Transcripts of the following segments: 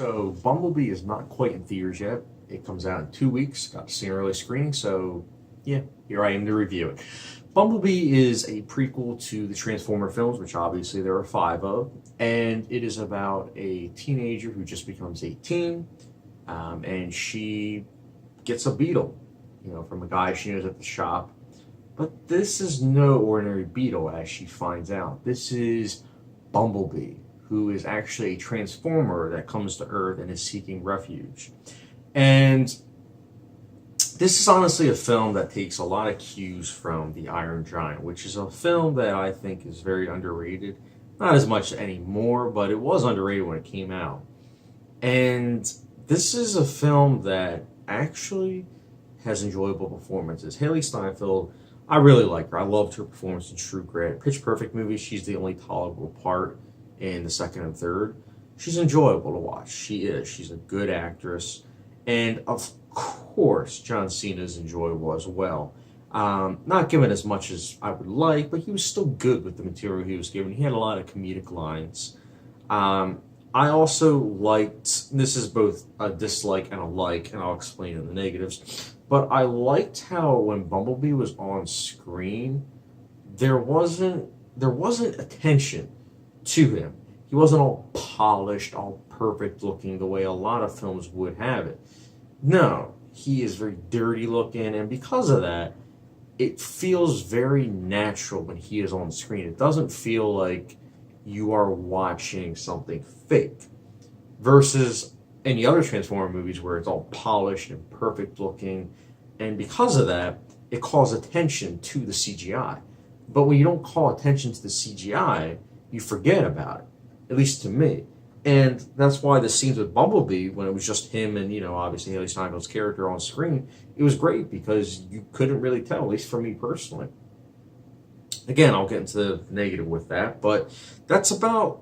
So Bumblebee is not quite in theaters yet. It comes out in 2 weeks. Got to see an early screening, so yeah, here I am to review it. Bumblebee is a prequel to the Transformer films, which obviously there are five of, and it is about a teenager who just becomes 18, and she gets a beetle, from a guy she knows at the shop. But this is no ordinary beetle, as she finds out. This is Bumblebee, who is actually a transformer that comes to Earth and is seeking refuge. And this is honestly a film that takes a lot of cues from The Iron Giant, which is a film that I think is very underrated. Not as much anymore, but it was underrated when it came out. And this is a film that actually has enjoyable performances. Haley Steinfeld, I really like her. I loved her performance in True Grit. Pitch Perfect movie, she's the only tolerable part in the second and third. She's enjoyable to watch. She is. She's a good actress. And of course, John Cena is enjoyable as well. Not given as much as I would like, but he was still good with the material he was given. He had a lot of comedic lines. I also liked, this is both a dislike and a like, and I'll explain in the negatives, but I liked how when Bumblebee was on screen, there wasn't attention to him. He wasn't all polished, all perfect looking the way a lot of films would have it. No, he is very dirty looking, and because of that, it feels very natural when he is on screen. It doesn't feel like you are watching something fake. Versus any other Transformer movies where it's all polished and perfect looking, and because of that, it calls attention to the CGI. But when you don't call attention to the CGI, you forget about it, at least to me. And that's why the scenes with Bumblebee, when it was just him and, obviously Haley Steinfeld's character on screen, it was great because you couldn't really tell, at least for me personally. Again, I'll get into the negative with that, but that's about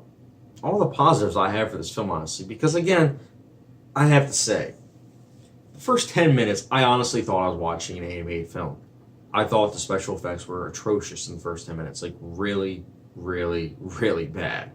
all the positives I have for this film, honestly. Because again, I have to say, the first 10 minutes, I honestly thought I was watching an animated film. I thought the special effects were atrocious in the first 10 minutes, like really, really, really bad.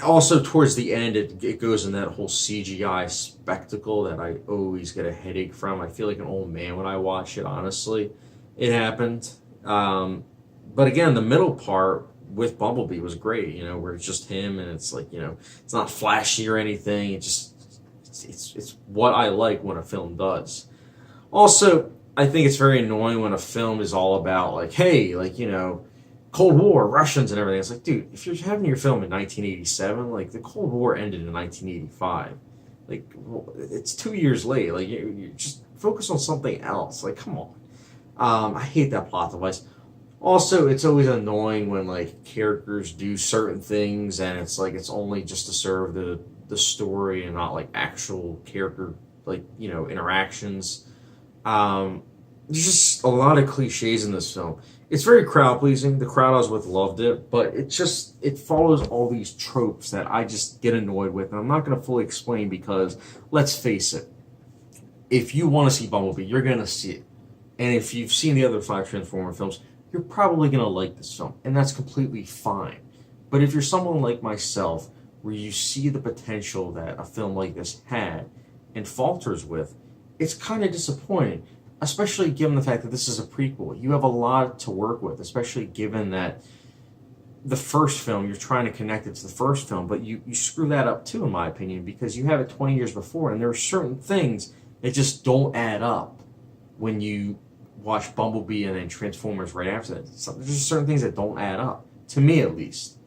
Also, towards the end, it goes in that whole CGI spectacle that I always get a headache from. I feel like an old man when I watch it, honestly. It happened. But again, the middle part with Bumblebee was great, where it's just him and it's like, it's not flashy or anything. It's what I like when a film does. Also, I think it's very annoying when a film is all about like, hey, Cold War, Russians and everything. It's like, dude, if you're having your film in 1987, like the Cold War ended in 1985. Like, it's 2 years late. Like, you just focus on something else. Like, come on. I hate that plot device. Also, it's always annoying when like characters do certain things and it's like it's only just to serve the story and not like actual character interactions. There's just a lot of cliches in this film. It's very crowd pleasing. The crowd I was with loved it, but it follows all these tropes that I just get annoyed with, and I'm not going to fully explain because let's face it, if you want to see Bumblebee, you're going to see it. And if you've seen the other 5 Transformer films, you're probably going to like this film, and that's completely fine. But if you're someone like myself, where you see the potential that a film like this had and falters with, it's kind of disappointing, especially given the fact that this is a prequel. You have a lot to work with, especially given that the first film, you're trying to connect it to the first film, but you screw that up too, in my opinion, because you have it 20 years before, and there are certain things that just don't add up when you watch Bumblebee and then Transformers right after that. So there's just certain things that don't add up, to me at least.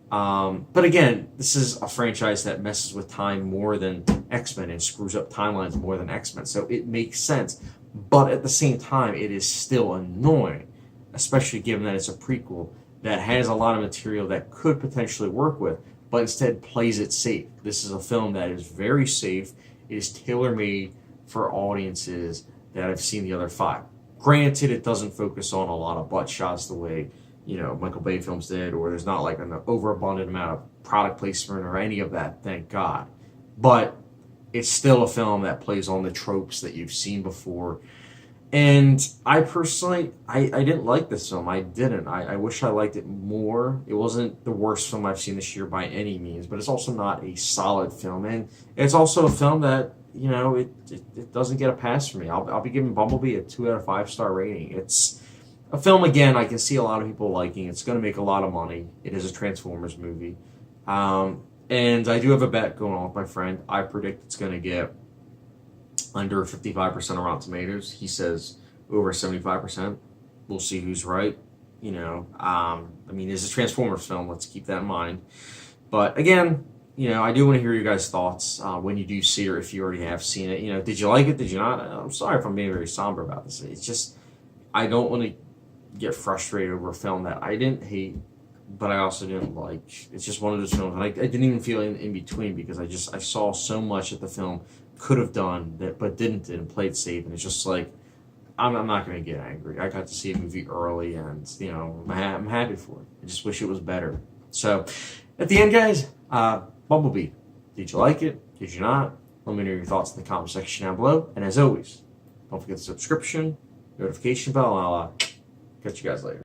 But again, this is a franchise that messes with time more than X-Men and screws up timelines more than X-Men, so it makes sense. But at the same time, it is still annoying, especially given that it's a prequel that has a lot of material that could potentially work with, but instead plays it safe. This is a film that is very safe. It is tailor-made for audiences that have seen the other 5. Granted, it doesn't focus on a lot of butt shots the way, Michael Bay films did, or there's not like an overabundant amount of product placement or any of that, thank God. But it's still a film that plays on the tropes that you've seen before. And I personally, I didn't like this film. I didn't. I wish I liked it more. It wasn't the worst film I've seen this year by any means, but it's also not a solid film. And it's also a film that, it doesn't get a pass for me. I'll be giving Bumblebee a 2 out of 5 star rating. It's a film, again, I can see a lot of people liking. It's going to make a lot of money. It is a Transformers movie. And I do have a bet going on with my friend. I predict it's going to get under 55% of Rotten Tomatoes. He says over 75%. We'll see who's right. It's a Transformers film. Let's keep that in mind. But again, I do want to hear your guys' thoughts when you do see it, or if you already have seen it. Did you like it? Did you not? I'm sorry if I'm being very somber about this. It's just, I don't want to get frustrated over a film that I didn't hate, but I also didn't like. It's just one of those films, and I didn't even feel in between, because I saw so much that the film could have done that, but didn't, and played safe. And it's just like, I'm not going to get angry. I got to see a movie early, and I'm happy for it. I just wish it was better. So, at the end, guys, Bumblebee. Did you like it? Did you not? Let me know your thoughts in the comment section down below. And as always, don't forget the subscription, notification bell, and I'll catch you guys later.